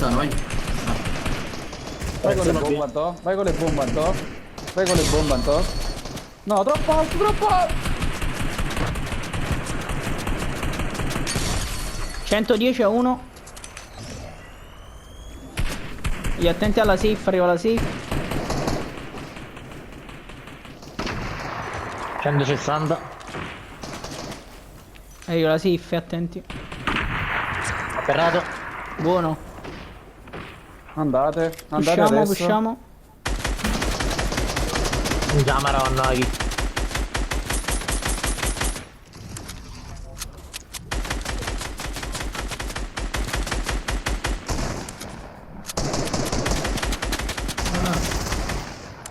stanno, vai. Vai con le bombe, Anto. Vai con le bombe, Anto. Vai con le bombe, Anto. No, troppo alto, troppo alto. 110 a 1. Gli attenti alla safe, arriva la safe. 160. Arriva la safe, attenti. Atterrato. Buono. Andate Pushiamo, adesso. pushiamo. Già maronna chi.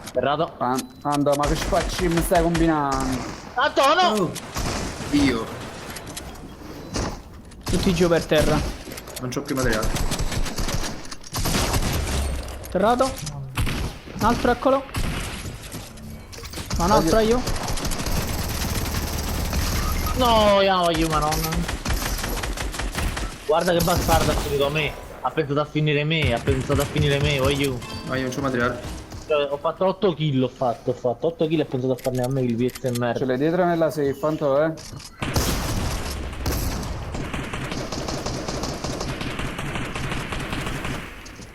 Atterrato. Ando, ma che spacci mi stai combinando? Antonio! Oh. Dio. Tutti giù per terra. Non c'ho più materiale. Atterrato. Un altro, eccolo. Un altro io. No, io voglio maronna. Guarda che bastardo ha finito me. Ha pensato a finire me, voglio. Vai, non c'ho materiale. Cioè, ho fatto 8 kill, ho fatto 8 kill e ho pensato a farne a me il VS e Ce merda. l'hai dietro nella safe, Anto, eh?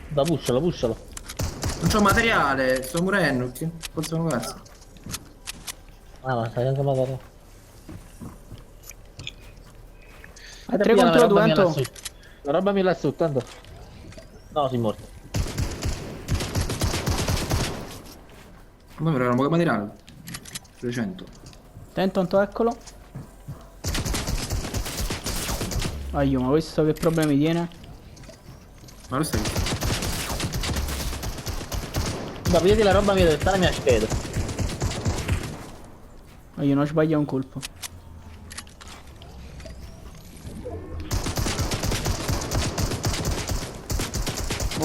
Da pushalo, pushalo. Non c'ho materiale, sto morendo. Che forse non cazzo. Ah, ma stai anche magari. 3 contro 2, Anto. La roba mi là sotto, tanto. No, sei morto. Ma mi erano poco materiale. 300. Attento, Anto, eccolo. Aiuto, ma questo che problemi tiene? Ma lo stai? Ma vedi la roba mia deve stare mia scheda. Aiuto, non sbaglio un colpo.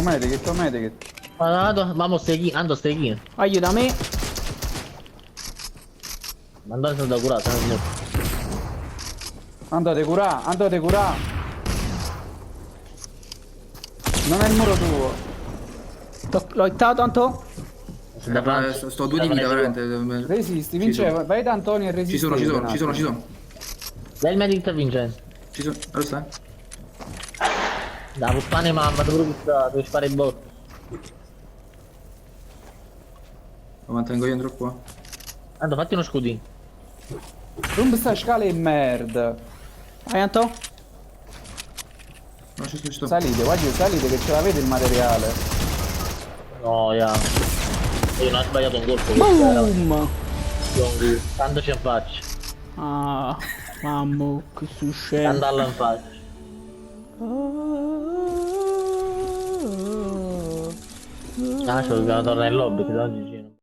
Medikit, medikit. Vamos, ando stai. Aiuto a me. Ma andate da curato, non è morto. Andate curà. Non è il muro tuo. L'ho hittato, Anto. Sto a 2 di vita veramente. Resisti, Vince, vai da Antonio e resisti. Ci sono. Dai il medic Vincenzo. Ci sono. Dove stai? Da puttane mamma, devi fare il bot. Lo mantengo io dentro qua. Ando, fatti uno scudino. Rompe sta scala e merda. Vai, Anto. No, ci sto. Salite, guardi, salite che ce l'avete il materiale. No, io non ho sbagliato un colpo. Boom. Tanto ci faccio. Ah, mamma, che succede? Andallo in faccia. Ah, c'ho il tornare in lobby, che da oggi